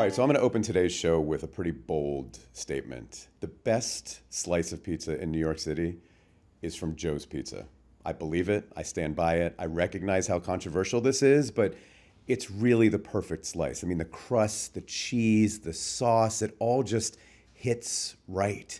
All right, so I'm going to open today's show with a pretty bold statement. The best slice of pizza in New York City is from Joe's Pizza. I believe it. I stand by it. I recognize how controversial this is, but it's really the perfect slice. I mean, the crust, the cheese, the sauce, it all just hits right.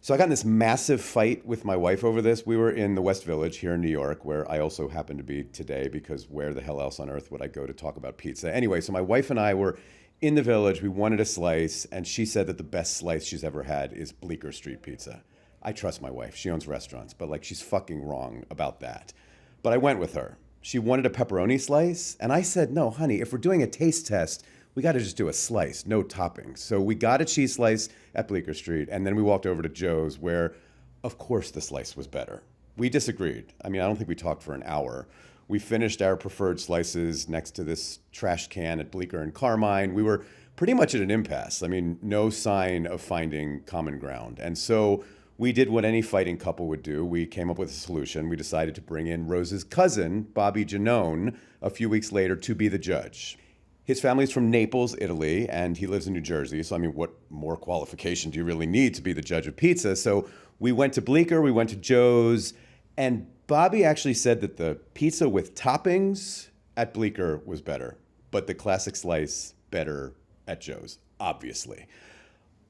So I got in this massive fight with my wife over this. We were in the West Village here in New York, where I also happen to be today, because where the hell else on earth would I go to talk about pizza? Anyway, so my wife and I were in the Village. We wanted a slice, and she said that the best slice she's ever had is Bleecker Street Pizza. I trust my wife. She owns restaurants, but like, she's fucking wrong about that. But I went with her. She wanted a pepperoni slice, and I said, no, honey, if we're doing a taste test, we got to just do a slice, no toppings. So we got a cheese slice at Bleecker Street, and then we walked over to Joe's, where, of course, the slice was better. We disagreed. I mean, I don't think we talked for an hour. We finished our preferred slices next to this trash can at Bleecker and Carmine. We were pretty much at an impasse. I mean, no sign of finding common ground. And so we did what any fighting couple would do. We came up with a solution. We decided to bring in Rose's cousin, Bobby Giannone, a few weeks later to be the judge. His family's from Naples, Italy, and he lives in New Jersey. So, I mean, what more qualification do you really need to be the judge of pizza? So we went to Bleecker, we went to Joe's, and Bobby actually said that the pizza with toppings at Bleecker was better, but the classic slice better at Joe's, obviously.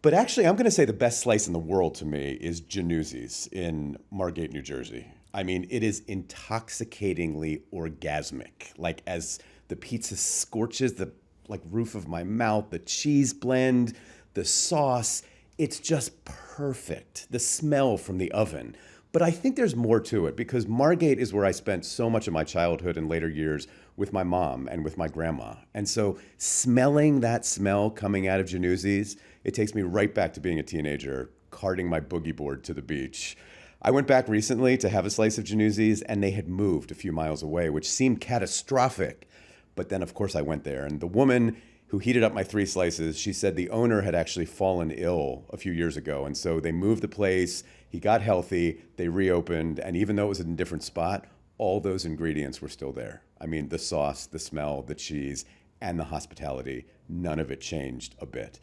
But actually, I'm going to say the best slice in the world to me is Januzzi's in Margate, New Jersey. I mean, it is intoxicatingly orgasmic. Like, as the pizza scorches the roof of my mouth, the cheese blend, the sauce, it's just perfect. The smell from the oven. But I think there's more to it, because Margate is where I spent so much of my childhood and later years with my mom and with my grandma. And so smelling that smell coming out of Januzzi's, it takes me right back to being a teenager, carting my boogie board to the beach. I went back recently to have a slice of Januzzi's, and they had moved a few miles away, which seemed catastrophic. But then, of course, I went there, and the woman who heated up my 3 slices, she said the owner had actually fallen ill a few years ago, and so they moved the place, he got healthy, they reopened, and even though it was in a different spot, all those ingredients were still there. I mean, the sauce, the smell, the cheese, and the hospitality, none of it changed a bit.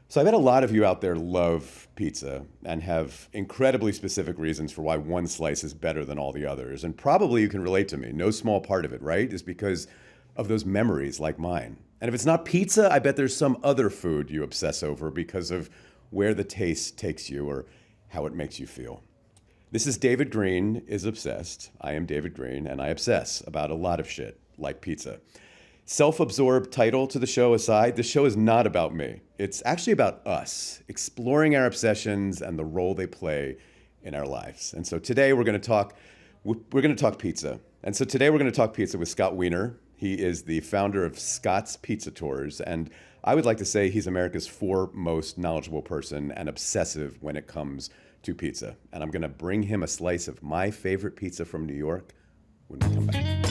So I bet a lot of you out there love pizza and have incredibly specific reasons for why one slice is better than all the others, and probably you can relate to me. No small part of it, right, is because of those memories like mine. And if it's not pizza, I bet there's some other food you obsess over because of where the taste takes you or how it makes you feel. This is David Green is Obsessed. I am David Green, and I obsess about a lot of shit, like pizza. Self-absorbed title to the show aside, the show is not about me. It's actually about us, exploring our obsessions and the role they play in our lives. And so today we're going to talk pizza. And so today we're going to talk pizza with Scott Wiener. He is the founder of Scott's Pizza Tours, and I would like to say he's America's foremost knowledgeable person and obsessive when it comes to pizza. And I'm going to bring him a slice of my favorite pizza from New York when we come back.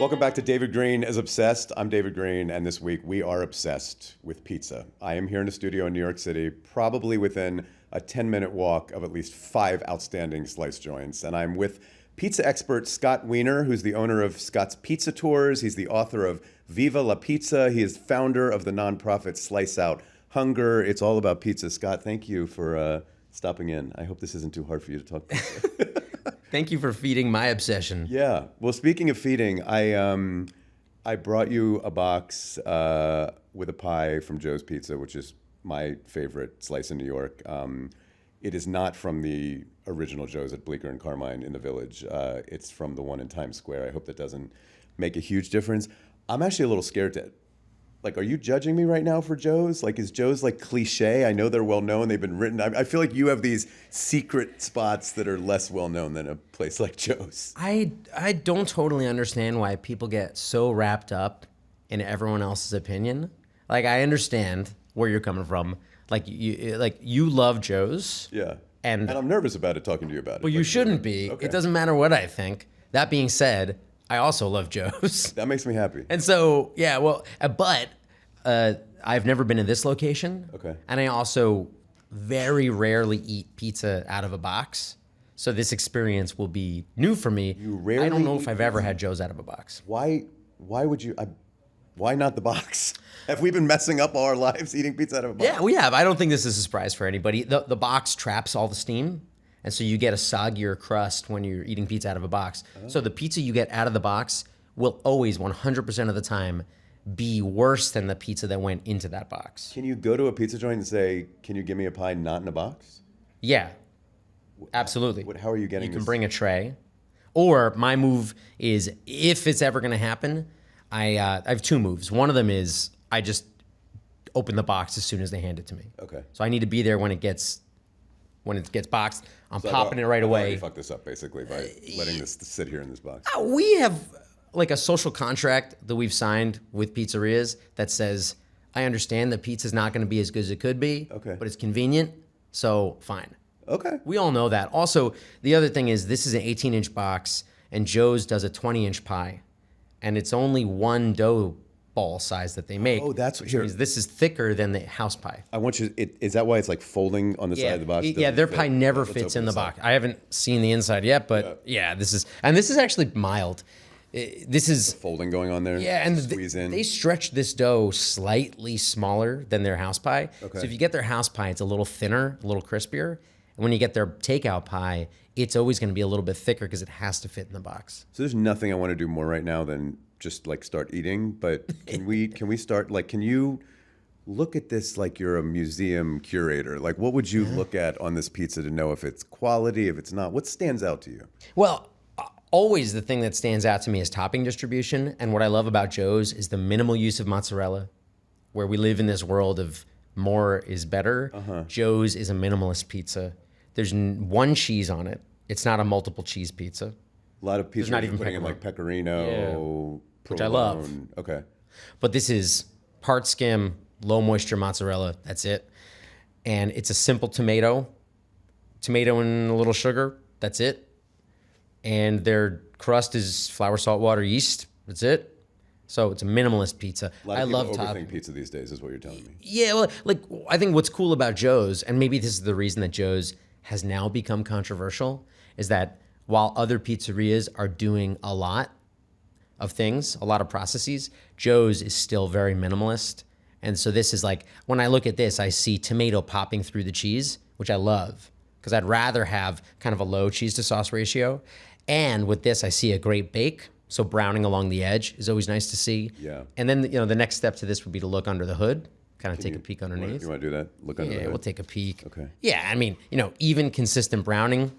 Welcome back to David Green is Obsessed. I'm David Green, and this week we are obsessed with pizza. I am here in a studio in New York City, probably within a 10-minute walk of at least 5 outstanding slice joints, and I'm with pizza expert Scott Wiener, who's the owner of Scott's Pizza Tours. He's the author of Viva la Pizza. He is founder of the nonprofit Slice Out Hunger. It's all about pizza. Scott, thank you for stopping in. I hope this isn't too hard for you to talk pizza. Thank you for feeding my obsession. Yeah. Well, speaking of feeding, I brought you a box with a pie from Joe's Pizza, which is my favorite slice in New York. It is not from the original Joe's at Bleecker and Carmine in the Village. It's from the one in Times Square. I hope that doesn't make a huge difference. I'm actually a little scared to... are you judging me right now for Joe's? Is Joe's cliche? I know they're well known. They've been written. I feel like you have these secret spots that are less well known than a place like Joe's. I don't totally understand why people get so wrapped up in everyone else's opinion. I understand where you're coming from. You love Joe's. Yeah. And I'm nervous about it, talking to you about it. Well, you shouldn't be. Okay. It doesn't matter what I think. That being said, I also love Joe's. That makes me happy. And so, yeah, well, but I've never been to this location. Okay. And I also very rarely eat pizza out of a box. So this experience will be new for me. You I rarely don't know if eat I've ever had Joe's out of a box. Why would you? Why not the box? Have we been messing up all our lives eating pizza out of a box? Yeah, we have. I don't think this is a surprise for anybody. The box traps all the steam, and so you get a soggier crust when you're eating pizza out of a box. So the pizza you get out of the box will always 100% of the time be worse than the pizza that went into that box. Can you go to a pizza joint and say, "Can you give me a pie not in a box"? Yeah, absolutely. How are you getting? You can this? bring a tray. Or my move is, if it's ever going to happen, I have two moves. One of them is I just open the box as soon as they hand it to me. Okay. So I need to be there when it gets boxed. I'm So popping it right I've already away. fucked this up basically by letting this sit here in this box. We have like a social contract that we've signed with pizzerias that says, I understand that pizza's not going to be as good as it could be, Okay. but it's convenient, so fine. Okay. We all know that. Also, the other thing is this is an 18-inch box, and Joe's does a 20-inch pie, and it's only one dough ball size that they make. Oh, that's which here. means this is thicker than the house pie. I want you. Is that why it's like folding on the side of the box? Yeah, Doesn't their fit? pie never Let's fits open in the this up. box. I haven't seen the inside yet, but yeah, this is actually mild. This is Folding going on there. yeah, and squeeze in. they stretch this dough slightly smaller than their house pie. Okay. So if you get their house pie, it's a little thinner, a little crispier. And when you get their takeout pie, it's always going to be a little bit thicker because it has to fit in the box. So there's nothing I want to do more right now than just like start eating. But can we start like? Can you look at this like you're a museum curator? Like, what would you look at on this pizza to know if it's quality, if it's not? What stands out to you? Well, always the thing that stands out to me is topping distribution. And what I love about Joe's is the minimal use of mozzarella. Where we live in this world of more is better, Joe's is a minimalist pizza. There's one cheese on it. It's not a multiple cheese pizza. A lot of pizza not are even putting in like pecorino, Which I love. provolone. Okay. But this is part skim, low moisture mozzarella. That's it. And it's a simple tomato and a little sugar. That's it. And their crust is flour, salt, water, yeast. That's it. So it's a minimalist pizza. A lot I of love people topping. overthink pizza these days, is what you're telling me. Yeah, well, like I think what's cool about Joe's, and maybe this is the reason that Joe's has now become controversial, is that while other pizzerias are doing a lot of things, a lot of processes, Joe's is still very minimalist. And so this is like, when I look at this, I see tomato popping through the cheese, which I love, because I'd rather have kind of a low cheese to sauce ratio. And with this, I see a great bake. So browning along the edge is always nice to see. Yeah. And then, the next step to this would be to look under the hood, kind of take a peek You underneath. want to do that? Look under the Yeah, hood. we'll take a peek. Okay. Yeah, I mean, even consistent browning,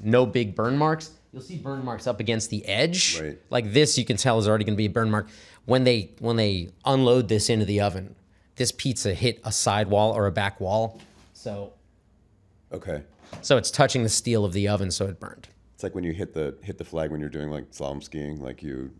no big burn marks. You'll see burn marks up against the edge. Right. Like this, you can tell is already going to be a burn mark. When they unload this into the oven, this pizza hit a side wall or a back wall. So Okay. it's touching the steel of the oven, so it burned. It's like when you hit the flag when you're doing like slalom skiing, like you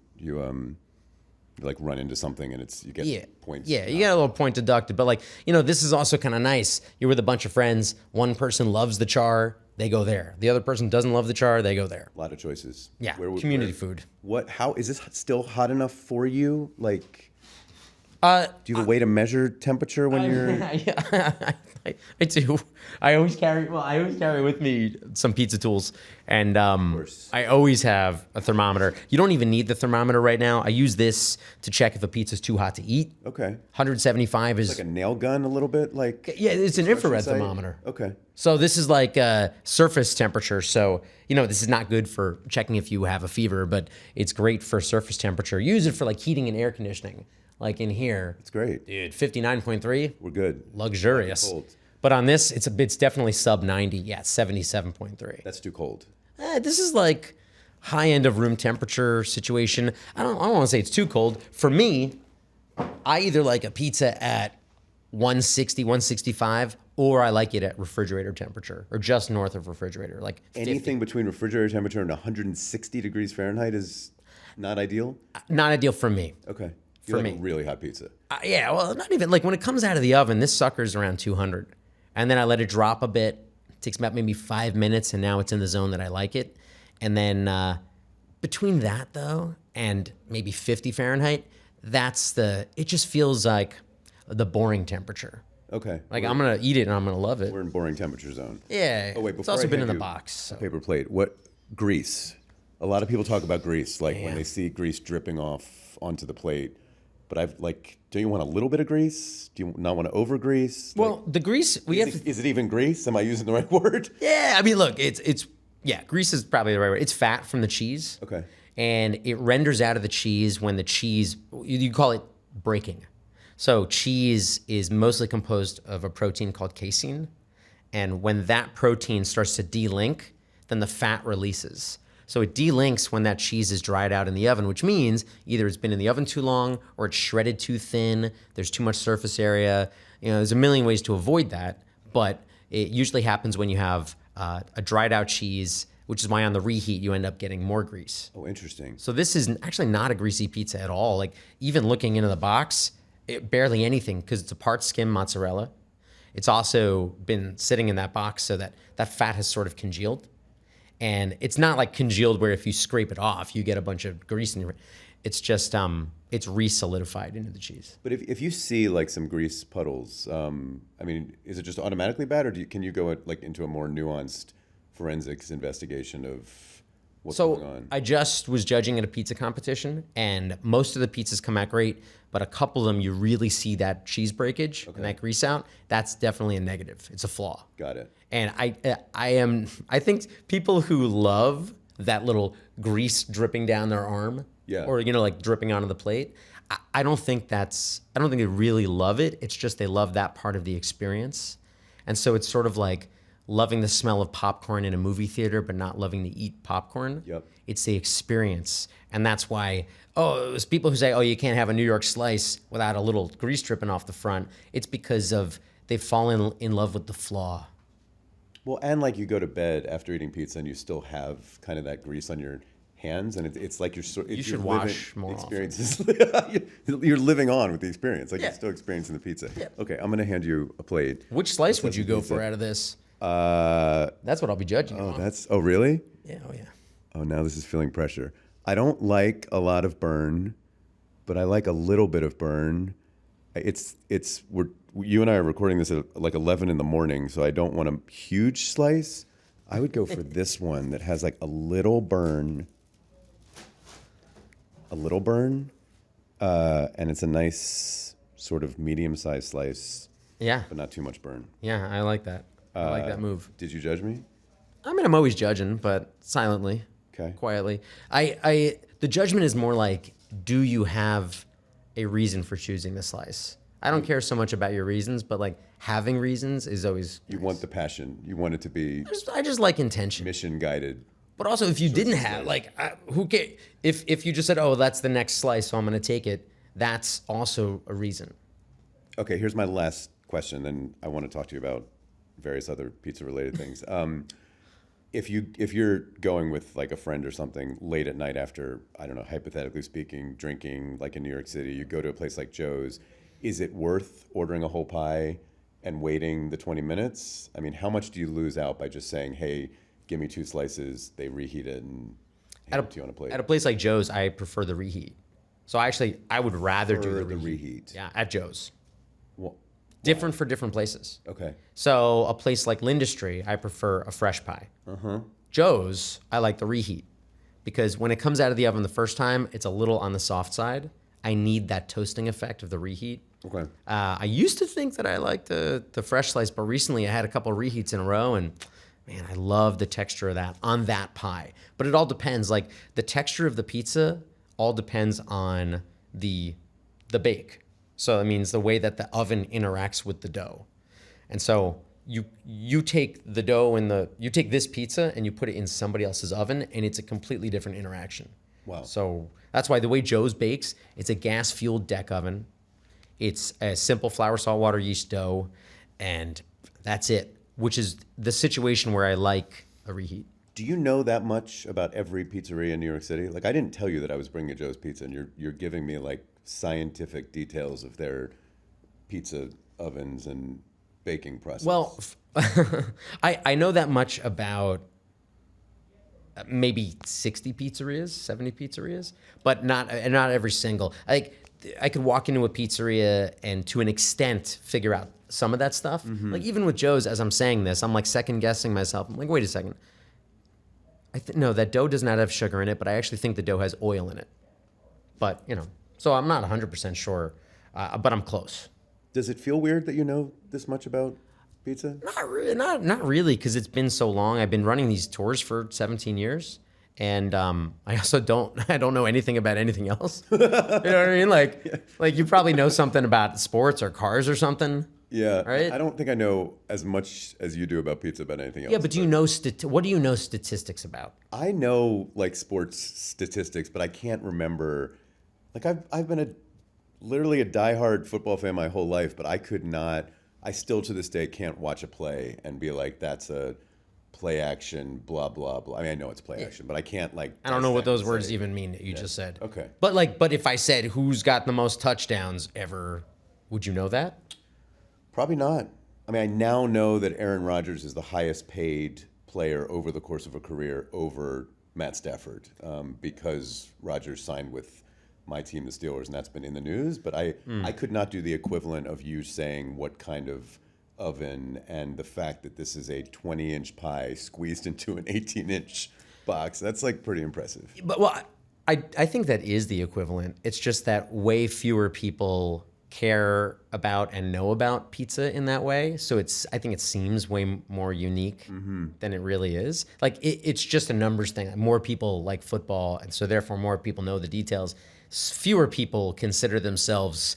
like run into something and you get points. Yeah, you get a little point deducted, but this is also kind of nice. You're with a bunch of friends. One person loves the char, they go there. The other person doesn't love the char, they go there. A lot of choices. Yeah, community food. How is this still hot enough for you? Like, do you have a way to measure temperature when you're? I do. I always carry with me some pizza tools, and I always have a thermometer. You don't even need the thermometer right now. I use this to check if a pizza's too hot to eat. Okay. 175 is Like a nail gun, a little bit, like. yeah, it's an infrared thermometer. Okay. So this is like surface temperature. So, this is not good for checking if you have a fever, but it's great for surface temperature. Use it for like heating and air conditioning. Like in here. It's great. Dude, 59.3. We're good. Luxurious. Cold. But on this, it's definitely sub 90. Yeah, 77.3. That's too cold. This is like high end of room temperature situation. I don't want to say it's too cold. For me, I either like a pizza at 160, 165, or I like it at refrigerator temperature or just north of refrigerator, like 50. Anything between refrigerator temperature and 160 degrees Fahrenheit is not ideal. Not ideal for me. Okay. You For like me. a really hot pizza. Yeah, well, not even like when it comes out of the oven, this sucker's around 200. And then I let it drop a bit. It takes about maybe 5 minutes, and now it's in the zone that I like it. And then between that, though, and maybe 50 Fahrenheit, it just feels like the boring temperature. Okay. Like I'm gonna eat it and I'm gonna love it. We're in boring temperature zone. Yeah. Oh wait, it's before also I been hand in the you box. So. a paper plate. What grease? A lot of people talk about grease, like when Yeah. they see grease dripping off onto the plate. But I've like, do you want a little bit of grease? Do you not want to over grease? Well, the grease we have. Is it even grease? Am I using the right word? Yeah, I mean, look, it's yeah, grease is probably the right word. It's fat from the cheese. Okay. And it renders out of the cheese when the cheese you call it breaking. So cheese is mostly composed of a protein called casein, and when that protein starts to de-link, then the fat releases. So it delinks when that cheese is dried out in the oven, which means either it's been in the oven too long or it's shredded too thin, there's too much surface area. There's a million ways to avoid that, but it usually happens when you have a dried out cheese, which is why on the reheat you end up getting more grease. Oh, interesting. So this is actually not a greasy pizza at all. Like even looking into the box, barely anything because it's a part skim mozzarella. It's also been sitting in that box so that that fat has sort of congealed. And it's not like congealed where if you scrape it off, you get a bunch of grease in your. It's just it's re-solidified into the cheese. But if you see like some grease puddles, I mean, is it just automatically bad, or can you go like into a more nuanced forensics investigation of what's going on? I just was judging at a pizza competition, and most of the pizzas come out great, but a couple of them you really see that cheese breakage and that grease out. That's definitely a negative. It's a flaw. Got it. And I think people who love that little grease dripping down their arm, or like dripping onto the plate, I don't think they really love it. It's just they love that part of the experience, and so it's sort of like loving the smell of popcorn in a movie theater, but not loving to eat popcorn. Yep. It's the experience, and that's why. Oh, there's people who say, "Oh, you can't have a New York slice without a little grease dripping off the front." It's because they've fallen in love with the flaw. Well, and like you go to bed after eating pizza and you still have kind of that grease on your hands, and it's like you should wash more experiences. You're living on with the experience, like you're still experiencing the pizza. Yeah. Okay, I'm gonna hand you a plate. Which slice would you go for out of this? That's what I'll be judging. Oh really? Yeah. Oh yeah. Oh, now this is feeling pressure. I don't like a lot of burn, but I like a little bit of burn. You and I are recording this at like 11 in the morning, so I don't want a huge slice. I would go for this one that has like a little burn, and it's a nice sort of medium-sized slice. Yeah. But not too much burn. Yeah, I like that. I like that move. Did you judge me? I mean, I'm always judging, but silently, quietly. The judgment is more like, do you have a reason for choosing the slice? I don't care so much about your reasons, but like having reasons is always. You want the passion. You want it to be. I just like intention. Mission guided. But also, if you didn't have who cares? If you just said, "Oh, that's the next slice, so I'm going to take it," that's also a reason. Okay, here's my last question, then I want to talk to you about various other pizza related things. If you're going with like a friend or something late at night after, I don't know, hypothetically speaking, drinking like in New York City, you go to a place like Joe's, is it worth ordering a whole pie and waiting the 20 minutes? I mean, how much do you lose out by just saying, hey, give me 2 slices, they reheat it and hand it to you on a plate? At a place like Joe's, I prefer the reheat. So I would rather do the reheat. Yeah, at Joe's. Well, different for different places. Okay. So a place like Lindustry, I prefer a fresh pie. Joe's, I like the reheat because when it comes out of the oven the first time, it's a little on the soft side. I need that toasting effect of the reheat. Okay. I used to think that I liked the fresh slice, but recently I had a couple of reheats in a row, and man, I love the texture of that on that pie. But it all depends. Like the texture of the pizza all depends on the bake. So it means the way that the oven interacts with the dough. And so you take the dough you take this pizza and you put it in somebody else's oven, and it's a completely different interaction. Wow. So that's why the way Joe's bakes, it's a gas-fueled deck oven. It's a simple flour, salt, water, yeast dough, and that's it, which is the situation where I like a reheat. Do you know that much about every pizzeria in New York City? Like, I didn't tell you that I was bringing a Joe's Pizza, and you're giving me like scientific details of their pizza ovens and baking process. Well, I know that much about maybe 60 pizzerias, 70 pizzerias, but not every single. Like I could walk into a pizzeria and to an extent figure out some of that stuff. Like even with Joe's, as I'm saying this, I'm like second guessing myself. I'm like, wait a second. No, that dough does not have sugar in it, but I actually think the dough has oil in it. But, so I'm not 100% sure, but I'm close. Does it feel weird that you know this much about pizza? Not really, because it's been so long. I've been running these tours for 17 years. And I also don't know anything about anything else. You know what I mean? Like you probably know something about sports or cars or something. Yeah. Right? I don't think I know as much as you do about pizza about anything else. Yeah, but do you know what do you know statistics about? I know like sports statistics, but I can't remember. Like I've been literally a diehard football fan my whole life, but I could not. I still to this day can't watch a play and be like, that's a play action, blah blah blah. I mean, I know it's play action, but I can't like. I don't know what those words even mean that you just said. Okay. But if I said who's got the most touchdowns ever, would you know that? Probably not. I mean, I now know that Aaron Rodgers is the highest paid player over the course of a career over Matt Stafford because Rodgers signed with my team, the Steelers, and that's been in the news. But I could not do the equivalent of you saying what kind of oven and the fact that this is a 20-inch pie squeezed into an 18-inch box. That's like pretty impressive. But I think that is the equivalent. It's just that way fewer people care about and know about pizza in that way. So I think it seems way more unique than it really is. Like it's just a numbers thing. More people like football, and so therefore more people know the details. Fewer people consider themselves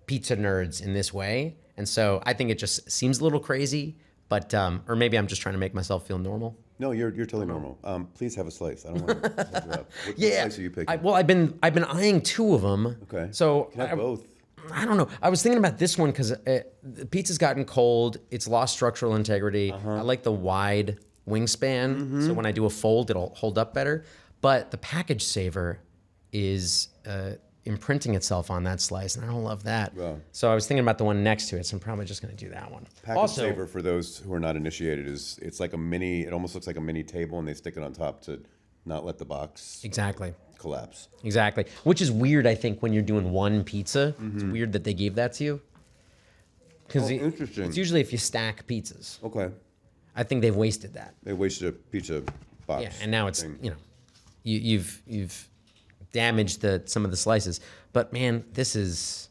pizza nerds in this way. And so I think it just seems a little crazy, but or maybe I'm just trying to make myself feel normal. No, you're totally normal. Please have a slice. I don't want to hold you up. What slice are you picking? I've been eyeing two of them. Okay. So Can I have both? I don't know. I was thinking about this one because the pizza's gotten cold. It's lost structural integrity. I like the wide wingspan, so when I do a fold, it'll hold up better. But the package saver is imprinting itself on that slice, and I don't love that. Wow. So I was thinking about the one next to it, so I'm probably just going to do that one. Package saver, for those who are not initiated, it's like a mini. It almost looks like a mini table, and they stick it on top to not let the box Exactly. collapse. Exactly. Which is weird, I think, when you're doing one pizza. It's weird that they gave that to you. Because interesting. it's usually if you stack pizzas. Okay. I think they've wasted that. They wasted a pizza box. Yeah, and now it's thing. you've damaged some of the slices. But man, this is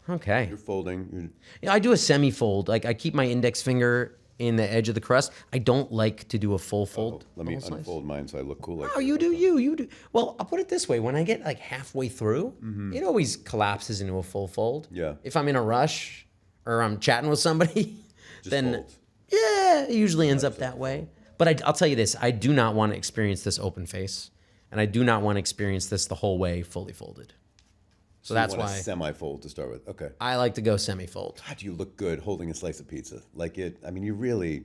okay. You're folding. Yeah, I do a semi-fold. Like I keep my index finger in the edge of the crust. I don't like to do a full fold. Let me unfold mine so I look cool. Oh, you do you do. Well, I'll put it this way: when I get like halfway through, it always collapses into a full fold. Yeah. If I'm in a rush or I'm chatting with somebody, then fold. yeah, it usually ends up that way. But I'll tell you this: I do not want to experience this open face, and I do not want to experience this the whole way fully folded. So that's you want why a semi-fold to start with. Okay. I like to go semi-fold. God, you look good holding a slice of pizza. Like it. I mean, you really.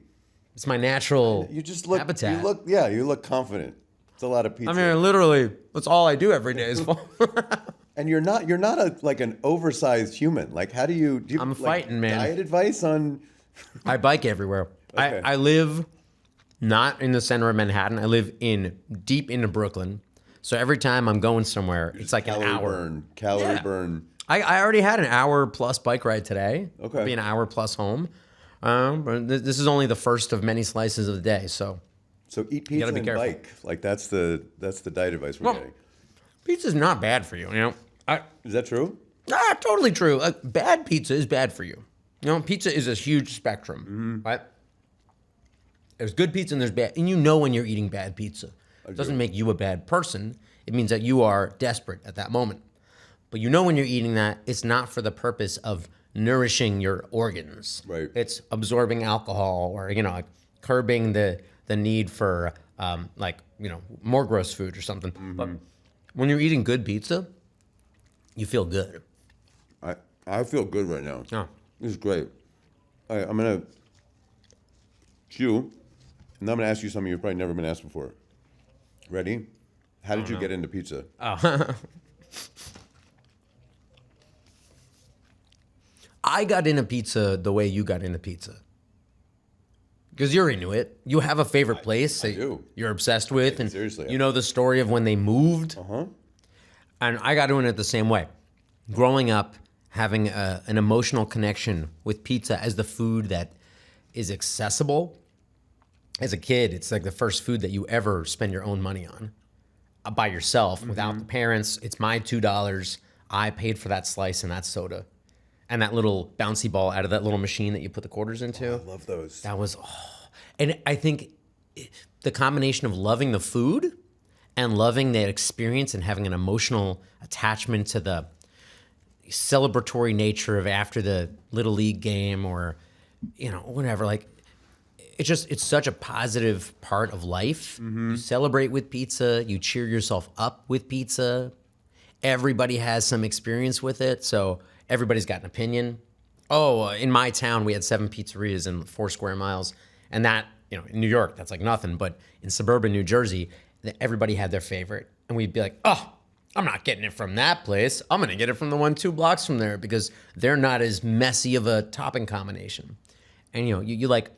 It's my natural You just look. habitat. You look confident. It's a lot of pizza. I mean, literally, that's all I do every day is fold. And you're not like an oversized human. Like, how do you? I'm like, fighting, man. Diet advice on. I bike everywhere. Okay. I live not in the center of Manhattan. I live deep into Brooklyn. So every time I'm going somewhere, it's like an hour. Calorie burn. I already had an hour plus bike ride today. Okay. It'll be an hour plus home. But this is only the first of many slices of the day. So So eat pizza gotta be and careful. bike. Like that's the diet advice we're getting. pizza's not bad for you. Is that true? Totally true. Bad pizza is bad for you. Pizza is a huge spectrum, right? There's good pizza and there's bad. And you know when you're eating bad pizza. It doesn't make you a bad person. It means that you are desperate at that moment. But you know when you're eating that, it's not for the purpose of nourishing your organs. Right. It's absorbing alcohol or, like curbing the need for, more gross food or something. But when you're eating good pizza, you feel good. I feel good right now. Oh. This is great. All right, I'm gonna chew, and then I'm gonna ask you something you've probably never been asked before. Ready? How did you get into pizza? I got into pizza the way you got into pizza. Because you're into it. You have a favorite place that do. you're obsessed with. And seriously. you know the story of when they moved. Uh-huh. And I got into it the same way. Growing up, having an emotional connection with pizza as the food that is accessible. As a kid, it's like the first food that you ever spend your own money on by yourself without the parents. It's my $2. I paid for that slice and that soda. And that little bouncy ball out of that little machine that you put the quarters into. I love those. That was, and I think the combination of loving the food and loving that experience and having an emotional attachment to the celebratory nature of after the Little League game or, whatever, like, it's such a positive part of life. You celebrate with pizza, you cheer yourself up with pizza. Everybody has some experience with it, so everybody's got an opinion. In my town, we had 7 pizzerias in 4 square miles. And that, in New York, that's like nothing. But in suburban New Jersey, everybody had their favorite. And we'd be like, I'm not getting it from that place. I'm going to get it from the one 2 blocks from there because they're not as messy of a topping combination. And, you like,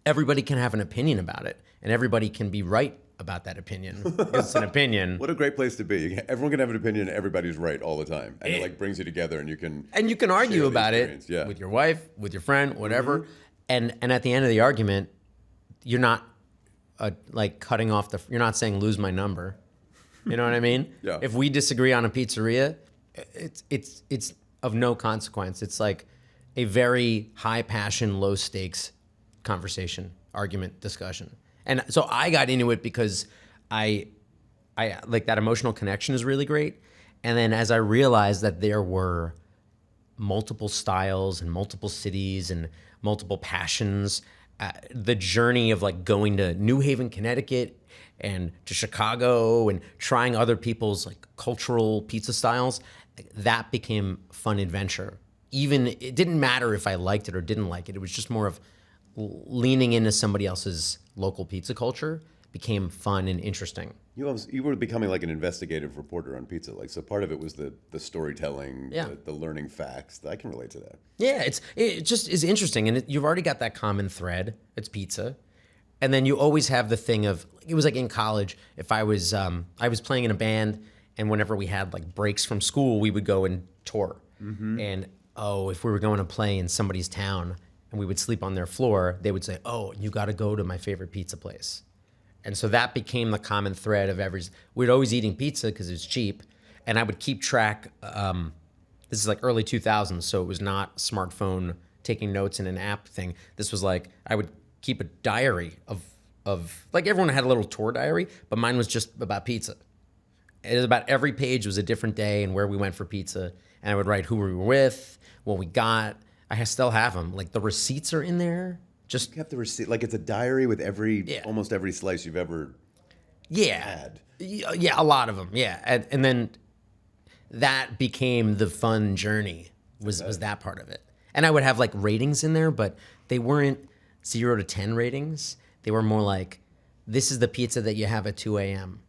everybody can have an opinion about it. And everybody can be right about that opinion. Because it's an opinion. What a great place to be. Everyone can have an opinion and everybody's right all the time. And it like brings you together and you can argue about it yeah. with your wife, with your friend, whatever. And at the end of the argument, you're not like cutting off you're not saying lose my number. You know what I mean? Yeah. If we disagree on a pizzeria, it's of no consequence. It's like a very high passion, low stakes conversation, argument, discussion. And so I got into it because I like that emotional connection is really great. And then as I realized that there were multiple styles and multiple cities and multiple passions, the journey of like going to New Haven, Connecticut and to Chicago and trying other people's like cultural pizza styles, that became a fun adventure. Even it didn't matter if I liked it or didn't like it. It was just more of leaning into somebody else's local pizza culture became fun and interesting. You were becoming like an investigative reporter on pizza. Like, so part of it was the storytelling, the learning facts. I can relate to that. Yeah, it just is interesting. And you've already got that common thread. It's pizza. And then you always have the thing of, it was like in college, if I was playing in a band and whenever we had like breaks from school, we would go and tour. And if we were going to play in somebody's town and we would sleep on their floor, they would say, you got to go to my favorite pizza place. And so that became the common thread of we'd always eating pizza because it was cheap. And I would keep track, this is like early 2000s, so it was not smartphone taking notes in an app thing. This was like, I would keep a diary of like everyone had a little tour diary, but mine was just about pizza. It was about every page was a different day and where we went for pizza. And I would write who we were with, what we got. I still have them. Like the receipts are in there. Just you kept the receipt, like it's a diary with almost every slice you've ever had. Yeah, a lot of them. Yeah, and then that became the fun journey. Was that part of it? And I would have like ratings in there, but they weren't 0 to 10 ratings. They were more like, this is the pizza that you have at 2 a.m.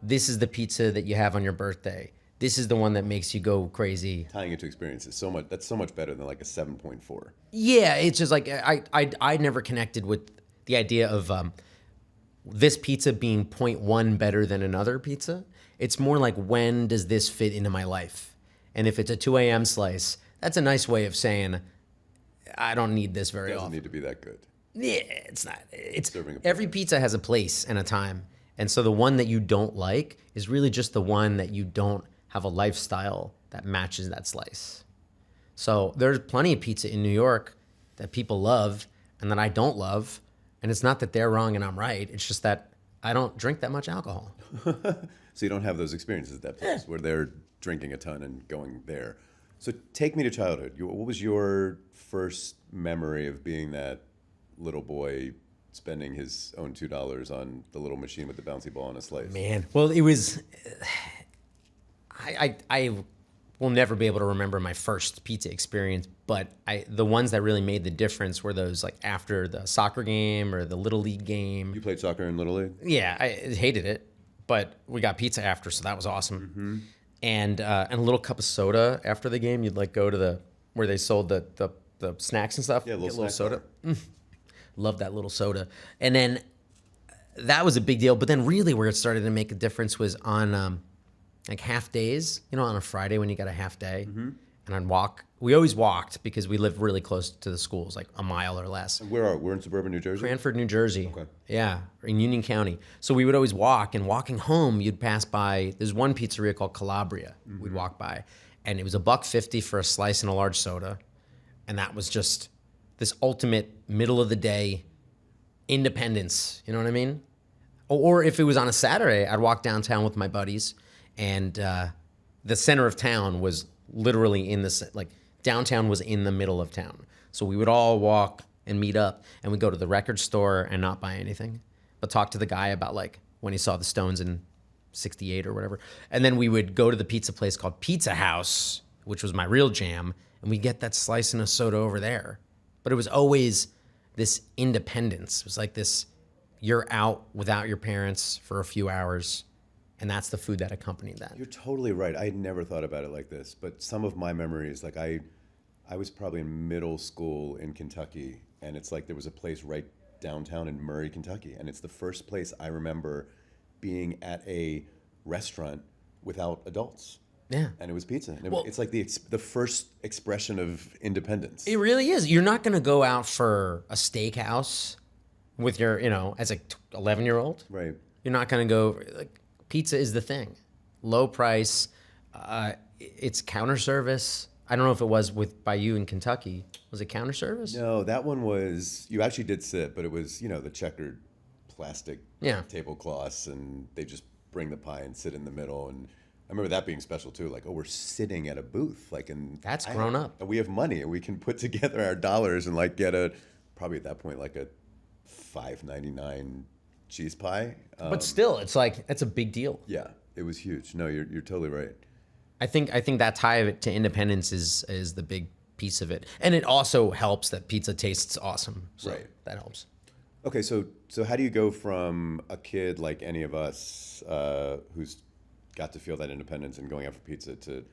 This is the pizza that you have on your birthday. This is the one that makes you go crazy. Tying it to experiences, that's so much better than like a 7.4. Yeah, it's just like I never connected with the idea of this pizza being 0.1 better than another pizza. It's more like, when does this fit into my life? And if it's a 2 a.m. slice, that's a nice way of saying I don't need this very often. It doesn't need to be that good. Yeah, it's not. Every pizza has a place and a time. And so the one that you don't like is really just the one that you don't have a lifestyle that matches that slice. So there's plenty of pizza in New York that people love and that I don't love. And it's not that they're wrong and I'm right. It's just that I don't drink that much alcohol. So you don't have those experiences at that place where they're drinking a ton and going there. So take me to childhood. What was your first memory of being that little boy spending his own $2 on the little machine with the bouncy ball and a slice? Man, well, it was... I will never be able to remember my first pizza experience, but the ones that really made the difference were those like after the soccer game or the Little League game. You played soccer in Little League? Yeah, I hated it, but we got pizza after, so that was awesome. And a little cup of soda after the game. You'd like go to where they sold the snacks and stuff. Yeah, get a little snack soda. Love that little soda. And then that was a big deal. But then really where it started to make a difference was on like half days, on a Friday when you got a half day. And I'd walk. We always walked because we lived really close to the schools, like a mile or less. We're in suburban New Jersey? Cranford, New Jersey. Okay. Yeah, in Union County. So we would always walk, and walking home, you'd pass by. There's one pizzeria called Calabria. We'd walk by, and it was $1.50 for a slice and a large soda, and that was just this ultimate middle of the day independence. You know what I mean? Or if it was on a Saturday, I'd walk downtown with my buddies, and the center of town was literally downtown was in the middle of town. So we would all walk and meet up, and we'd go to the record store and not buy anything, but talk to the guy about like when he saw the Stones in '68 or whatever. And then we would go to the pizza place called Pizza House, which was my real jam, and we'd get that slice and a soda over there. But it was always this independence. It was like this, you're out without your parents for a few hours, and that's the food that accompanied that. You're totally right. I had never thought about it like this, but some of my memories, like I was probably in middle school in Kentucky, and it's like there was a place right downtown in Murray, Kentucky, and it's the first place I remember being at a restaurant without adults. Yeah. And it was pizza. And Well- it's like the first expression of independence. It really is. You're not going to go out for a steakhouse with your, as a 11-year-old. Right. You're not going to go, like, pizza is the thing. Low price. It's counter service. I don't know if it was by you in Kentucky. Was it counter service? No, that one was, you actually did sit, but it was, the checkered plastic Yeah. tablecloths, and they just bring the pie and sit in the middle. And I remember that being special too. Like, oh, we're sitting at a booth, like, and That's grown up. And we have money, and we can put together our dollars and like get probably at that point like a $5.99 cheese pie. But still, it's like, that's a big deal. Yeah, it was huge. No, you're totally right. I think that tie of it to independence is the big piece of it. And it also helps that pizza tastes awesome. So Right. that helps. Okay, so how do you go from a kid like any of us who's got to feel that independence and going out for pizza to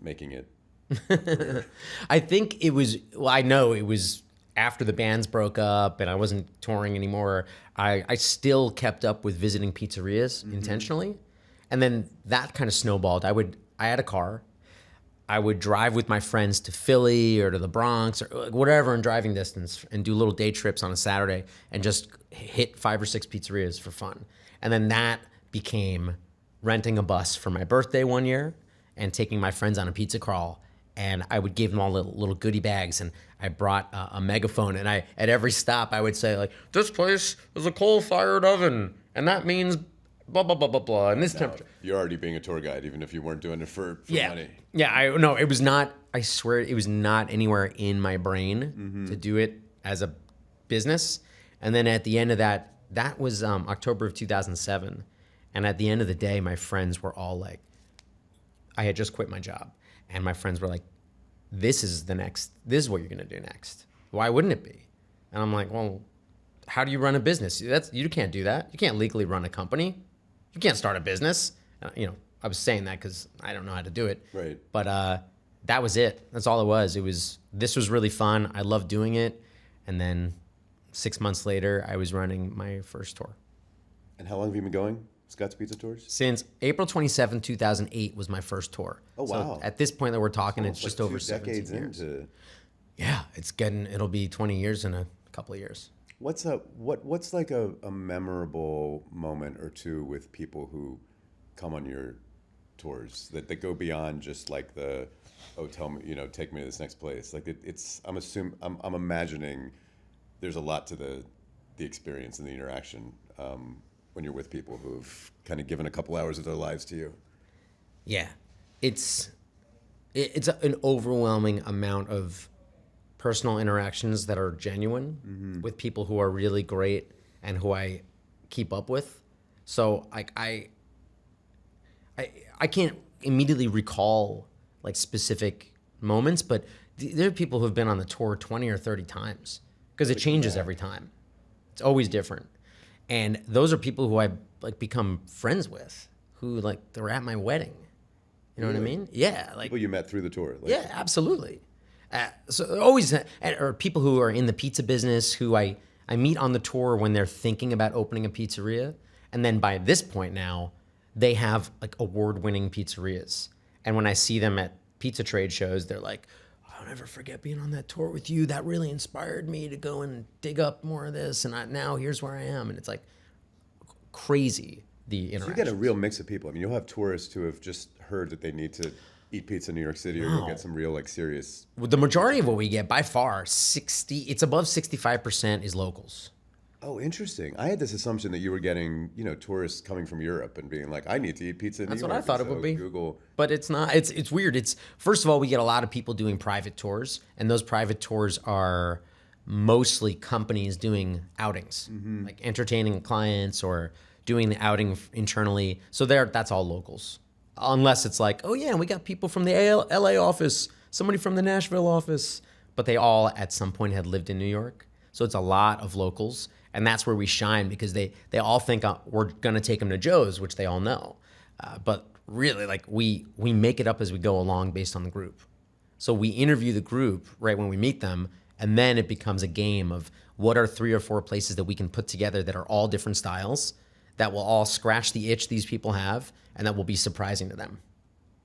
making it? I think it was, I know it was after the bands broke up and I wasn't touring anymore. I still kept up with visiting pizzerias intentionally. And then that kind of snowballed. I had a car. I would drive with my friends to Philly or to the Bronx or whatever in driving distance and do little day trips on a Saturday and just hit 5 or 6 pizzerias for fun. And then that became renting a bus for my birthday one year and taking my friends on a pizza crawl. And I would give them all little goodie bags, and I brought a megaphone. And at every stop, I would say, like, this place is a coal-fired oven, and that means blah, blah, blah, blah, blah, and this temperature. You're already being a tour guide, even if you weren't doing it for Yeah. money. Yeah, it was not, I swear, it was not anywhere in my brain to do it as a business. And then at the end of that was October of 2007. And at the end of the day, my friends were all like, I had just quit my job. And my friends were like, this is what you're going to do next. Why wouldn't it be? And I'm like, well, how do you run a business? You can't do that. You can't legally run a company. You can't start a business. I was saying that because I don't know how to do it. Right. But that was it. That's all it was. This was really fun. I loved doing it. And then 6 months later, I was running my first tour. And how long have you been going? Scott's Pizza Tours? Since April 27, 2008 was my first tour. Oh, wow. So at this point that we're talking, it's Almost just like over 2 decades 17 years. into. Yeah, it'll be 20 years in a couple of years. What's like a memorable moment or two with people who come on your tours that go beyond just like tell me, take me to this next place. Like I'm imagining there's a lot to the experience and the interaction when you're with people who've kind of given a couple hours of their lives to you. Yeah, it's an overwhelming amount of personal interactions that are genuine with people who are really great and who I keep up with. So I can't immediately recall like specific moments, but there are people who've been on the tour 20 or 30 times because it changes every time. It's always different. And those are people who I like become friends with, who like they're at my wedding. You know what I mean? Yeah, like People you met through the tour. Like, yeah, absolutely. So always, or people who are in the pizza business who I meet on the tour when they're thinking about opening a pizzeria, and then by this point now, they have like award-winning pizzerias. And when I see them at pizza trade shows, they're like, I'll never forget being on that tour with you. That really inspired me to go and dig up more of this. And now here's where I am. And it's like crazy, the So you interaction. get a real mix of people. I mean, you'll have tourists who have just heard that they need to eat pizza in New York City, or you'll get some real, like, serious. The majority of what we get, by far, it's above 65% is locals. Oh, interesting. I had this assumption that you were getting, tourists coming from Europe and being like, I need to eat pizza in That's New what York. I thought And it would so be. Google. But it's not. It's weird. It's first of all, we get a lot of people doing private tours, and those private tours are mostly companies doing outings, like entertaining clients or doing the outing internally. So that's all locals, unless it's like, oh yeah, we got people from the LA office, somebody from the Nashville office, but they all at some point had lived in New York. So it's a lot of locals, and that's where we shine because they all think we're gonna take them to Joe's, which they all know, but really, like we make it up as we go along based on the group. So we interview the group right when we meet them, and then it becomes a game of what are 3 or 4 places that we can put together that are all different styles, that will all scratch the itch these people have, and that will be surprising to them,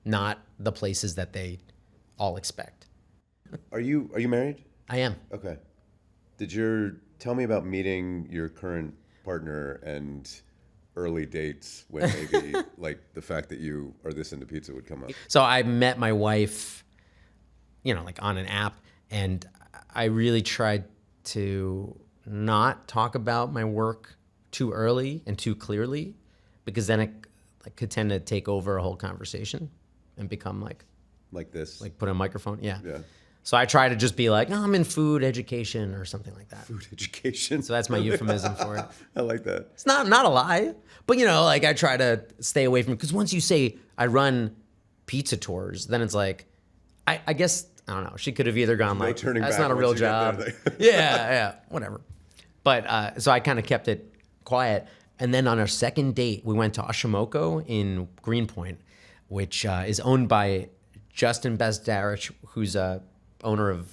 not the places that they all expect. Are you married? I am. Okay. Tell me about meeting your current partner and early dates when maybe like the fact that you are this into pizza would come up. So I met my wife, like on an app, and I really tried to not talk about my work too early and too clearly, because then it could tend to take over a whole conversation and become Like this. like put a microphone. Yeah. Yeah. So I try to just be like, no, I'm in food education or something like that. Food education. So that's my euphemism for it. I like that. It's not a lie, but I try to stay away from it, because once you say I run pizza tours, then it's like, I guess, I don't know. She could have either gone No like, turning that's back not a once real you get job. there. Yeah, whatever. But so I kind of kept it quiet. And then on our second date, we went to Ashimoko in Greenpoint, which is owned by Justin Bezdarich, who's a owner of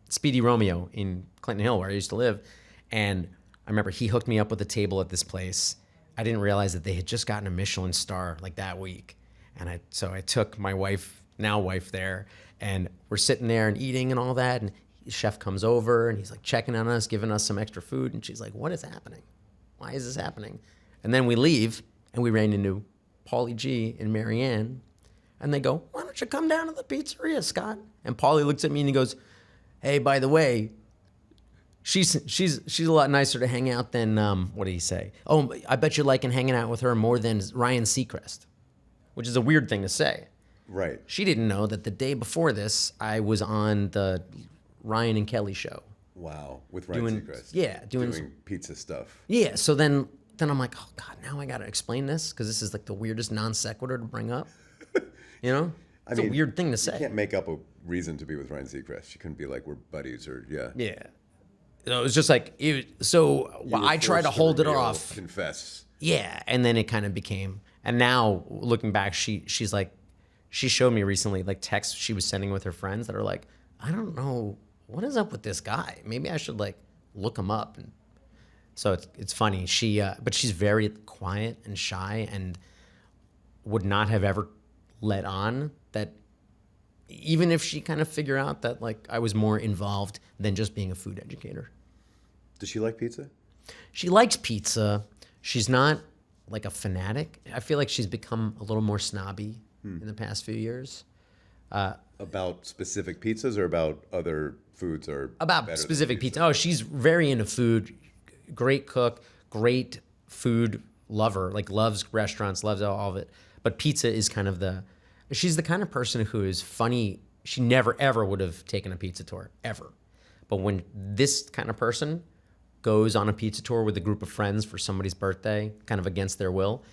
Speedy Romeo in Clinton Hill, where I used to live. And I remember he hooked me up with a table at this place. I didn't realize that they had just gotten a Michelin star like that week. And so I took my wife there, and we're sitting there and eating and all that. And the chef comes over and he's like checking on us, giving us some extra food. And she's like, what is happening? Why is this happening? And then we leave and we ran into Paulie G and Marianne. And they go, why don't you come down to the pizzeria, Scott? And Paulie looks at me and he goes, hey, by the way, she's a lot nicer to hang out than, what did he say? Oh, I bet you're liking hanging out with her more than Ryan Seacrest, which is a weird thing to say. Right. She didn't know that the day before this, I was on the Ryan and Kelly show. Wow. With Ryan Seacrest. Yeah, doing pizza stuff. Yeah, so then I'm like, oh God, now I got to explain this, because this is like the weirdest non sequitur to bring up. It's a weird thing to say. You can't make up a reason to be with Ryan Seacrest. You couldn't be like, we're buddies, or yeah. Yeah. It was just like, You I were tried to forced hold it reveal, off. Confess. Yeah, and then it kind of became, and now looking back, she's like, she showed me recently like texts she was sending with her friends that are like, I don't know, what is up with this guy? Maybe I should like look him up. And so it's funny. But she's very quiet and shy, and would not have ever let on that, even if she kind of figured out that like I was more involved than just being a food educator. Does she like pizza? She likes pizza. She's not like a fanatic. I feel like she's become a little more snobby in the past few years. About specific pizzas or about other foods, or About better than specific pizza. Oh, she's very into food. Great cook, great food lover, like loves restaurants, loves all of it. But pizza is kind of she's the kind of person who is funny. She never, ever would have taken a pizza tour, ever. But when this kind of person goes on a pizza tour with a group of friends for somebody's birthday, kind of against their will,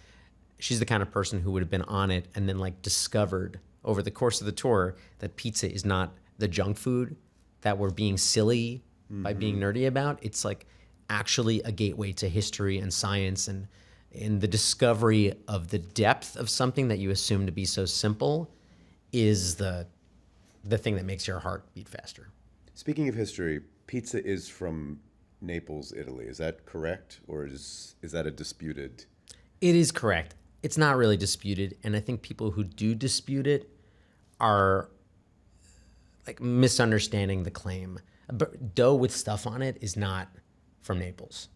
she's the kind of person who would have been on it and then like discovered over the course of the tour that pizza is not the junk food that we're being silly by being nerdy about. It's like actually a gateway to history and science, and in the discovery of the depth of something that you assume to be so simple is the thing that makes your heart beat faster. Speaking of history, pizza is from Naples, Italy. Is that correct, or is that a disputed? It is correct. it's not really disputed, and I think people who do dispute it are like misunderstanding the claim. Dough with stuff on it is not from Naples,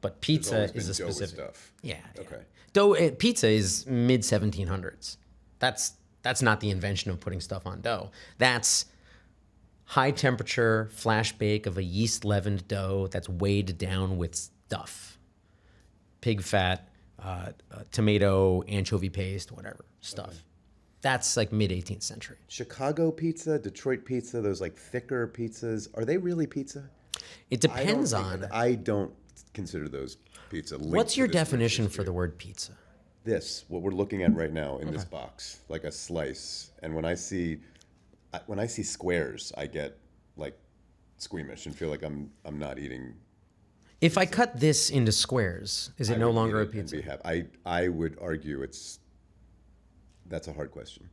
but pizza always is a been dough with specific. stuff. Yeah. Okay. Dough pizza is mid 1700s. That's not the invention of putting stuff on dough. That's high temperature flash bake of a yeast leavened dough that's weighed down with stuff, pig fat, tomato, anchovy paste, whatever stuff. Okay. That's like mid 18th century. Chicago pizza, Detroit pizza, those like thicker pizzas, are they really pizza? It depends on. I don't consider those pizza. What's your definition for the word pizza? What we're looking at right now in this box, like a slice. And when I see squares, I get like squeamish and feel like I'm not eating. If I cut this into squares, is it no longer a pizza? I would argue that's a hard question.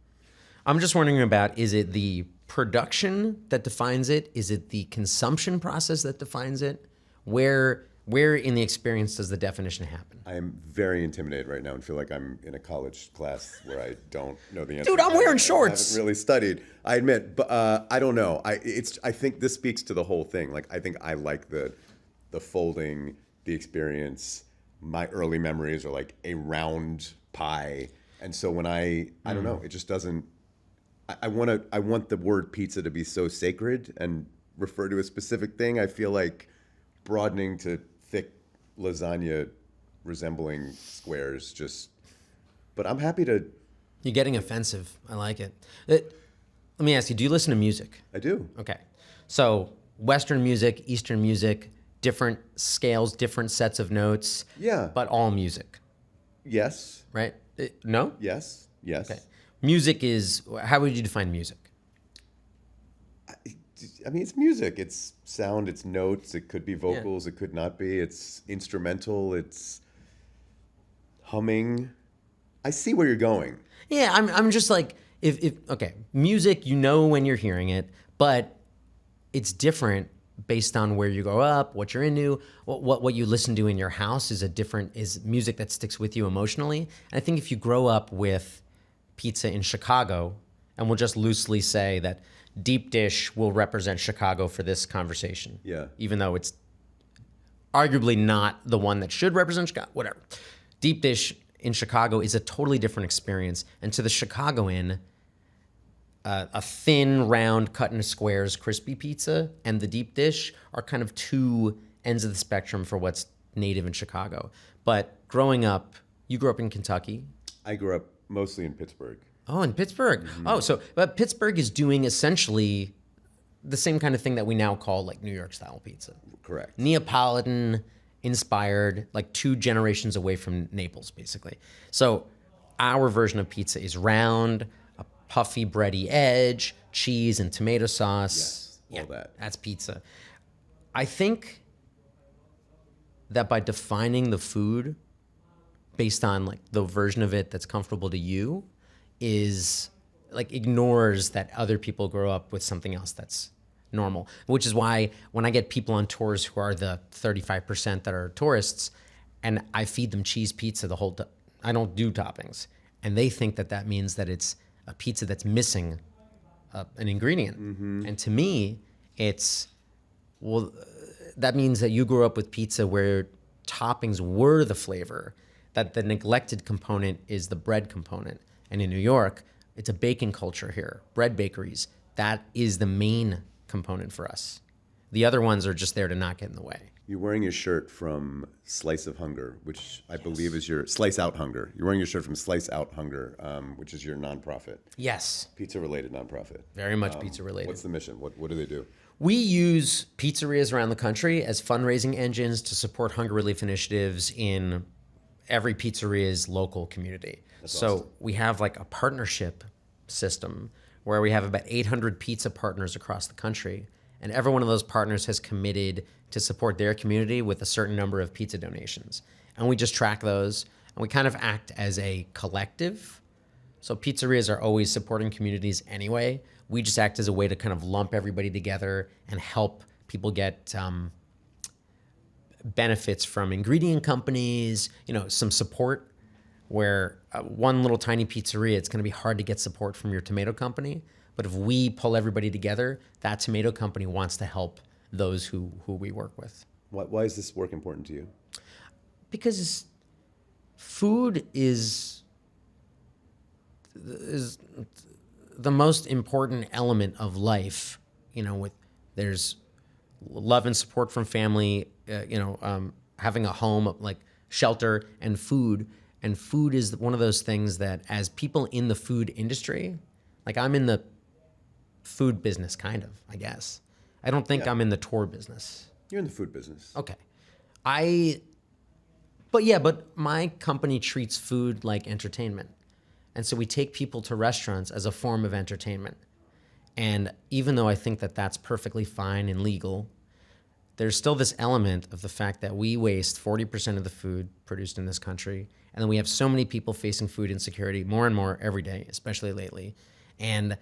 I'm just wondering about, is it the production that defines it? Is it the consumption process that defines it? Where in the experience does the definition happen? I am very intimidated right now and feel like I'm in a college class where I don't know the answer. Dude, I'm wearing shorts. I haven't really studied, I admit, but I don't know. I think this speaks to the whole thing. Like, I think I like the folding, the experience. My early memories are like a round pie. And so when I don't know, it just doesn't. I want the word pizza to be so sacred and refer to a specific thing. I feel like broadening to thick lasagna resembling squares but I'm happy to. You're getting offensive. I like it. Let me ask you, do you listen to music? I do. Okay. So Western music, Eastern music, different scales, different sets of notes. Yeah. But all music. Yes. Right? No? Yes. Okay. Music is, how would you define music? I mean, it's music. It's sound, it's notes. It could be vocals. It could not be. It's instrumental. It's humming. I see where you're going. Yeah, I'm just like, if okay, music, you know when you're hearing it, but it's different based on where you grow up, what you're into, what you listen to in your house is music that sticks with you emotionally. And I think if you grow up with pizza in Chicago, and we'll just loosely say that deep dish will represent Chicago for this conversation. Yeah. Even though it's arguably not the one that should represent Chicago, whatever. Deep dish in Chicago is a totally different experience. And to the Chicagoan, a thin, round, cut into squares, crispy pizza and the deep dish are kind of two ends of the spectrum for what's native in Chicago. But growing up, you grew up in Kentucky. I grew up mostly in Pittsburgh. Oh, in Pittsburgh. Mm-hmm. But Pittsburgh is doing essentially the same kind of thing that we now call like New York style pizza. Correct. Neapolitan inspired, like 2 generations away from Naples, basically. So our version of pizza is round, a puffy bready edge, cheese and tomato sauce. Yes, all that. That's pizza. I think that by defining the food based on like the version of it that's comfortable to you is like ignores that other people grow up with something else that's normal, which is why when I get people on tours who are the 35% that are tourists and I feed them cheese pizza I don't do toppings, and they think that means that it's a pizza that's missing an ingredient. Mm-hmm. And to me, that means that you grew up with pizza where toppings were the flavor, that the neglected component is the bread component. And in New York, it's a baking culture here, bread bakeries. That is the main component for us. The other ones are just there to not get in the way. You're wearing your shirt from Slice of Hunger, which I believe is your Slice Out Hunger. You're wearing your shirt from Slice Out Hunger, which is your nonprofit. Yes. Pizza-related nonprofit. Very much pizza-related. What's the mission? What do they do? We use pizzerias around the country as fundraising engines to support hunger relief initiatives in every pizzeria's local community. That's awesome. We have like a partnership system where we have about 800 pizza partners across the country, and every one of those partners has committed to support their community with a certain number of pizza donations. And we just track those, and we kind of act as a collective. So pizzerias are always supporting communities anyway. We just act as a way to kind of lump everybody together and help people get benefits from ingredient companies, some support where one little tiny pizzeria, it's going to be hard to get support from your tomato company. But if we pull everybody together, that tomato company wants to help those who we work with. Why is this work important to you? Because food is the most important element of life. There's love and support from family, having a home, like shelter and food. And food is one of those things that, as people in the food industry, like I'm in the food business, kind of, I guess. I don't think I'm in the tour business. You're in the food business. Okay. But my company treats food like entertainment. And so we take people to restaurants as a form of entertainment. And even though I think that that's perfectly fine and legal, there's still this element of the fact that we waste 40% of the food produced in this country. And then we have so many people facing food insecurity more and more every day, especially lately. And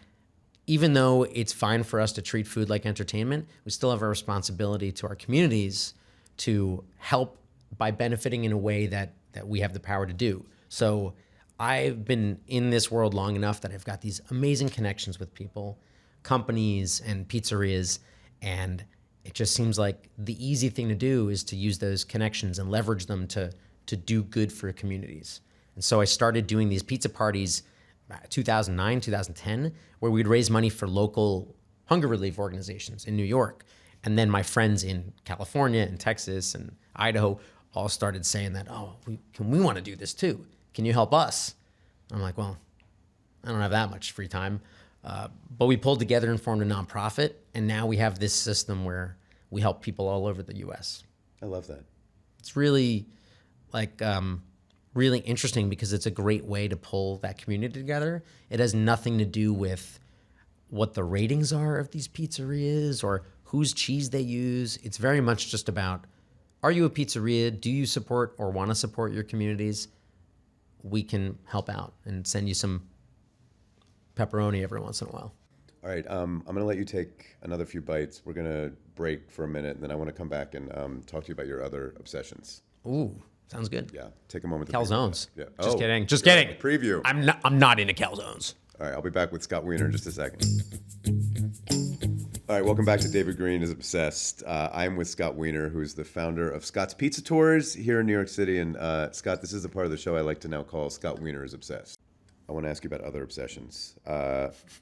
even though it's fine for us to treat food like entertainment, we still have a responsibility to our communities to help by benefiting in a way that we have the power to do. So I've been in this world long enough that I've got these amazing connections with people, companies and pizzerias, and it just seems like the easy thing to do is to use those connections and leverage them to do good for communities. And so I started doing these pizza parties 2009, 2010, where we'd raise money for local hunger relief organizations in New York. And then my friends in California and Texas and Idaho all started saying that, we want to do this too. Can you help us? I'm like, well, I don't have that much free time. But we pulled together and formed a nonprofit. And now we have this system where we help people all over the U.S. I love that. It's really really interesting because it's a great way to pull that community together. It has nothing to do with what the ratings are of these pizzerias or whose cheese they use. It's very much just about, are you a pizzeria? Do you support or want to support your communities? We can help out and send you some pepperoni every once in a while. All right, I'm going to let you take another few bites. We're going to break for a minute, and then I want to come back and talk to you about your other obsessions. Ooh, sounds good. Yeah, take a moment to Calzones. Yeah. Just kidding. Just kidding. Preview. I'm not into calzones. All right, I'll be back with Scott Wiener in just a second. All right, welcome back to David Green is Obsessed. I'm with Scott Wiener, who's the founder of Scott's Pizza Tours here in New York City. And Scott, this is the part of the show I like to now call Scott Wiener is Obsessed. I want to ask you about other obsessions.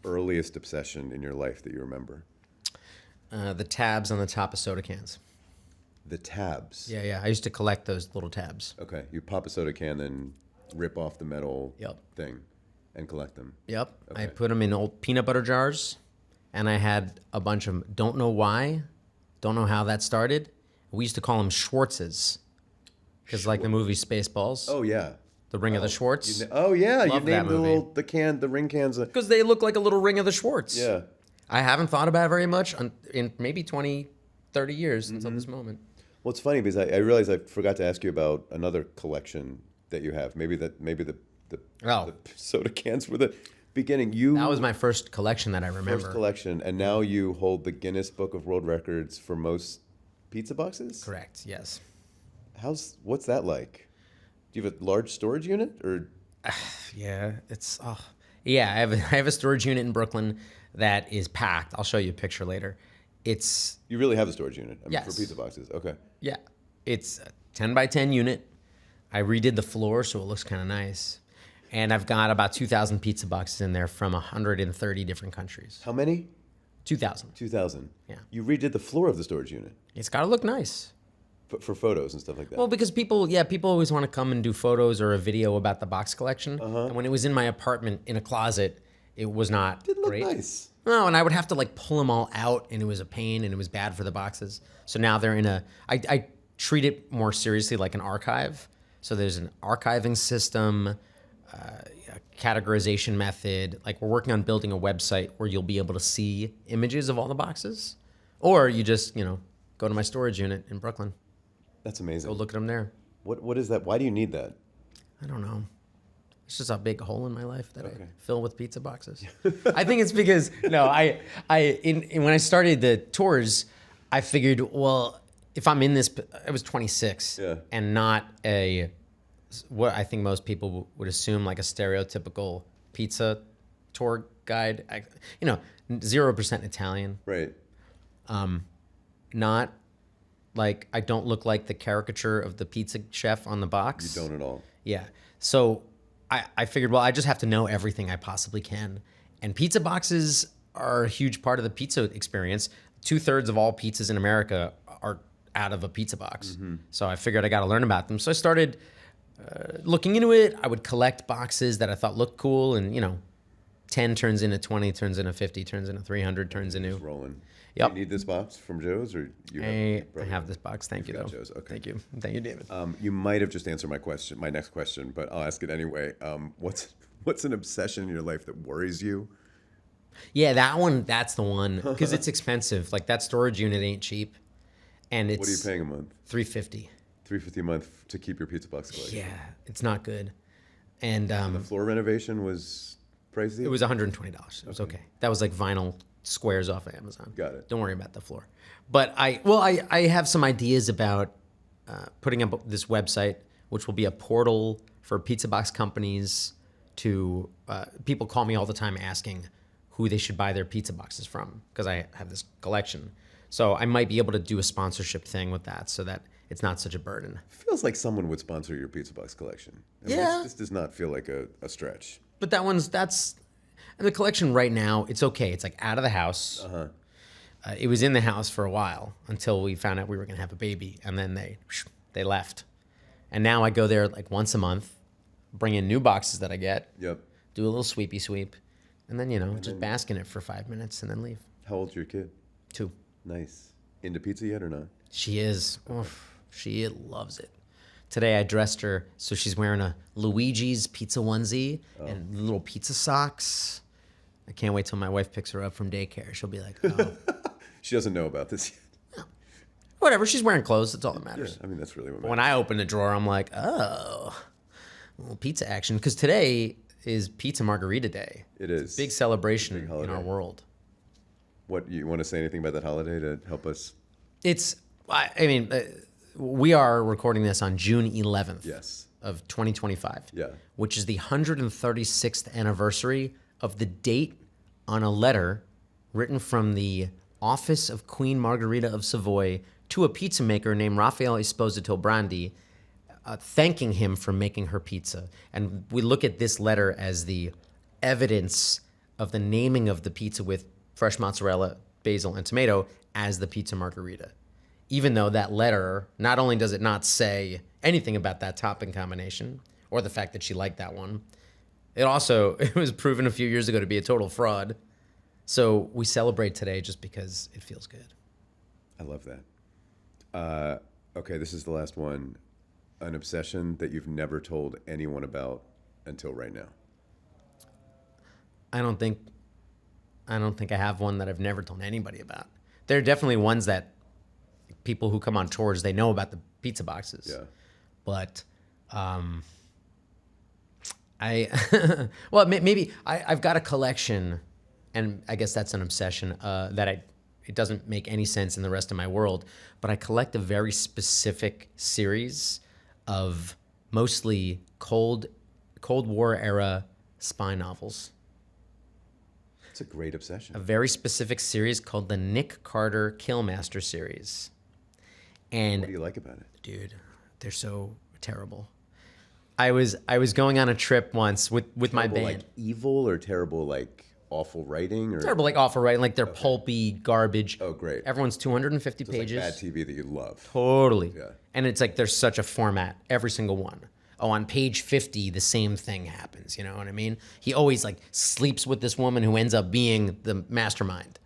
Earliest obsession in your life that you remember? The tabs on the top of soda cans. The tabs? Yeah. I used to collect those little tabs. Okay, you pop a soda can, then rip off the metal Yep. thing and collect them. Yep. Okay. I put them in old peanut butter jars, and I had a bunch of them. Don't know why. Don't know how that started. We used to call them Schwartzes, because like the movie Spaceballs. Oh, yeah. The Ring of the Schwartz. Oh, yeah, you Love that named movie. the ring cans. Because they look like a little Ring of the Schwartz. Yeah. I haven't thought about it very much in maybe 20, 30 years until this moment. Well, it's funny because I realized I forgot to ask you about another collection that you have. Maybe the soda cans were the beginning. That was my first collection that I remember. First collection, and now you hold the Guinness Book of World Records for most pizza boxes? Correct, yes. What's that like? Do you have a large storage unit or? Yeah, I have a storage unit in Brooklyn that is packed. I'll show you a picture later. You really have a storage unit? Yes. For pizza boxes. Okay. Yeah, it's a 10 by 10 unit. I redid the floor so it looks kind of nice. And I've got about 2,000 pizza boxes in there from 130 different countries. How many? 2,000. 2,000. Yeah. You redid the floor of the storage unit It's got to look nice. for photos and stuff like that. Well, because people always want to come and do photos or a video about the box collection. And when it was in my apartment in a closet, it was not Didn't look great. nice. No, and I would have to like pull them all out, and it was a pain, and it was bad for the boxes. So now they're in I treat it more seriously like an archive. So there's an archiving system, a categorization method. Like we're working on building a website where you'll be able to see images of all the boxes, or you just go to my storage unit in Brooklyn. That's amazing. Go look at them there. What is that? Why do you need that? I don't know. It's just a big hole in my life that I fill with pizza boxes. I think it's because when I started the tours, I figured, well, if I'm in this, I was 26 and not a what I think most people would assume, like a stereotypical pizza tour guide. 0% Italian. Right. Not like, I don't look like the caricature of the pizza chef on the box. You don't at all. Yeah. So I figured, well, I just have to know everything I possibly can. And pizza boxes are a huge part of the pizza experience. 2/3 of all pizzas in America are out of a pizza box. So I figured I got to learn about them. So I started looking into it. I would collect boxes that I thought looked cool, and 10 turns into 20, turns into 50, turns into 300, turns into. Just rolling. Yep. Do you need this box from Joe's, or you I have? have this box. Thank you, got though. Joe's. Okay. Thank you, David. You might have just answered my next question, but I'll ask it anyway. What's an obsession in your life that worries you? Yeah, that's the one, because it's expensive. Like, that storage unit ain't cheap, and it's What are you paying a month? $350. $350 a month to keep your pizza box collection. Yeah, it's not good. And The floor renovation was pricey. it was $120. It was okay. That was like vinyl squares off of Amazon. Got it. Don't worry about the floor. But I have some ideas about putting up this website, which will be a portal for pizza box companies to, people call me all the time asking who they should buy their pizza boxes from, because I have this collection. So I might be able to do a sponsorship thing with that, so that it's not such a burden. Feels like someone would sponsor your pizza box collection. Yeah. This does not feel like a stretch. But that's the collection right now. It's okay. It's like out of the house. It was in the house for a while until we found out we were going to have a baby, and then they left. And now I go there like once a month, bring in new boxes that I get, Yep. do a little sweepy sweep, and then just bask in it for 5 minutes and then leave. How old's your kid? 2. Nice. Into pizza yet or not? She is. Oof, she loves it. Today I dressed her so she's wearing a Luigi's pizza onesie and little pizza socks. I can't wait till my wife picks her up from daycare. She'll be like, oh, She doesn't know about this yet. whatever. She's wearing clothes. That's all that matters. I mean, that's really what When matters. I open the drawer, I'm like, oh, a little pizza action. Because today is Pizza Margarita Day. It is. Big celebration Big in holiday. our world. What, you want to say anything about that holiday to help us? We are recording this on June 11th Yes. of 2025, Yeah. which is the 136th anniversary of the date on a letter written from the office of Queen Margherita of Savoy to a pizza maker named Raffaele Esposito Brandi, thanking him for making her pizza. And we look at this letter as the evidence of the naming of the pizza with fresh mozzarella, basil, and tomato as the Pizza Margherita. Even though that letter, not only does it not say anything about that topping combination or the fact that she liked that one, it was proven a few years ago to be a total fraud. So we celebrate today just because it feels good. I love that. Okay, this is the last one. An obsession that you've never told anyone about until right now. I don't think I have one that I've never told anybody about. There are definitely ones that people who come on tours, they know about the pizza boxes. Yeah. But maybe I've got a collection, and I guess that's an obsession it doesn't make any sense in the rest of my world, but I collect a very specific series of mostly Cold War era spy novels. It's a great obsession. A very specific series called the Nick Carter Killmaster series. And What do you like about it? dude, they're so terrible. I was going on a trip once with my Terrible, band. like evil, or terrible, like awful writing, or Terrible, like awful writing, like they're pulpy garbage. Oh, great. Everyone's 250 It's like pages. bad TV that you love. Totally. Yeah. And it's like there's such a format, every single one. Oh, on page 50, the same thing happens. You know what I mean? He always like sleeps with this woman who ends up being the mastermind.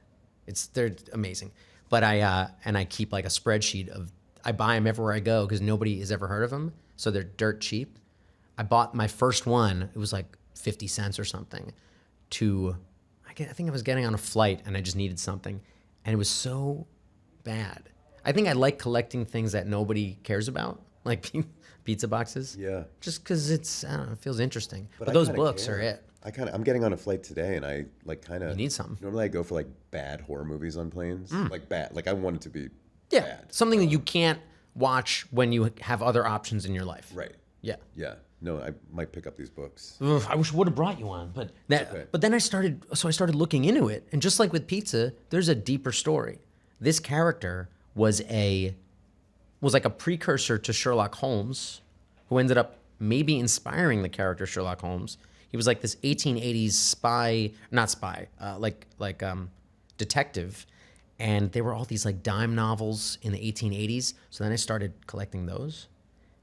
They're amazing. But I keep like a spreadsheet I buy them everywhere I go because nobody has ever heard of them. So they're dirt cheap. I bought my first one. It was like 50 cents or something I think I was getting on a flight and I just needed something. And it was so bad. I think I like collecting things that nobody cares about, like pizza boxes. Yeah. Just because it feels interesting. But I those kinda books care. are it. I'm getting on a flight today, and I like kind of. You need something. Normally, I go for like bad horror movies on planes, like bad. Like I want it to be Yeah. bad. Something that you can't watch when you have other options in your life. Right. Yeah. Yeah. No, I might pick up these books. Ugh, I wish I would have brought you one, but that. Okay. But then I started looking into it, and just like with pizza, there's a deeper story. This character was like a precursor to Sherlock Holmes, who ended up maybe inspiring the character Sherlock Holmes. He was like this 1880s spy, not spy, detective, and there were all these like dime novels in the 1880s. So then I started collecting those.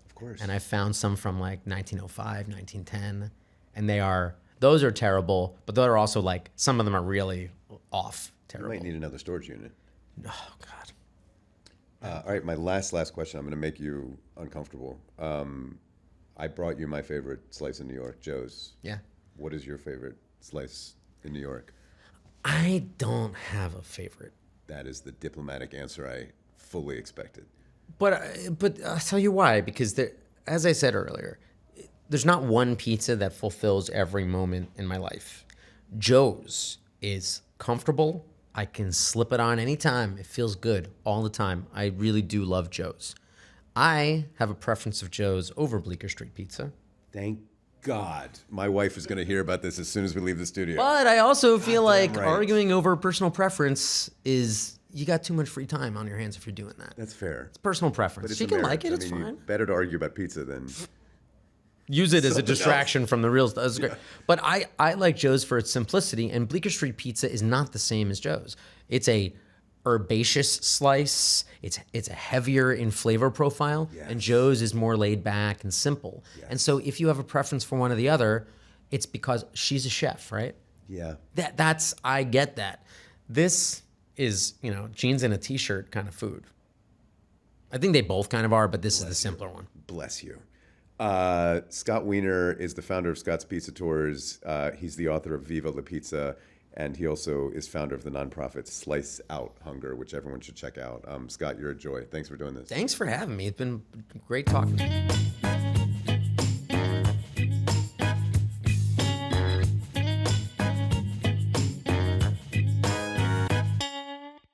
Of course. And I found some from like 1905, 1910, and those are terrible, but they're also like some of them are really off You terrible. might need another storage unit. Oh God. All right, my last question. I'm going to make you uncomfortable. I brought you my favorite slice in New York, Joe's. Yeah. What is your favorite slice in New York? I don't have a favorite. That is the diplomatic answer I fully expected. But I'll tell you why. Because as I said earlier, there's not one pizza that fulfills every moment in my life. Joe's is comfortable. I can slip it on anytime. It feels good all the time. I really do love Joe's. I have a preference of Joe's over Bleecker Street Pizza. Thank God. My wife is going to hear about this as soon as we leave the studio. But I also feel like right. arguing over personal preference is you got too much free time on your hands if you're doing that. That's fair. It's personal preference. But it's She a can marriage. like it, it's I mean, fine. Better to argue about pizza than... Use it as a something distraction else. from the real stuff. That's great. But I like Joe's for its simplicity, and Bleecker Street Pizza is not the same as Joe's. It's a herbaceous slice. It's a heavier in flavor profile, and Joe's is more laid back and simple. And so if you have a preference for one or the other, it's because she's a chef, right? Yeah. I get that. This is, jeans and a t-shirt kind of food. I think they both kind of are, but this is the simpler one. Bless you. Scott Wiener is the founder of Scott's Pizza Tours. He's the author of Viva La Pizza, and he also is founder of the nonprofit Slice Out Hunger, which everyone should check out. Scott, you're a joy. Thanks for doing this. Thanks for having me. It's been great talking to you.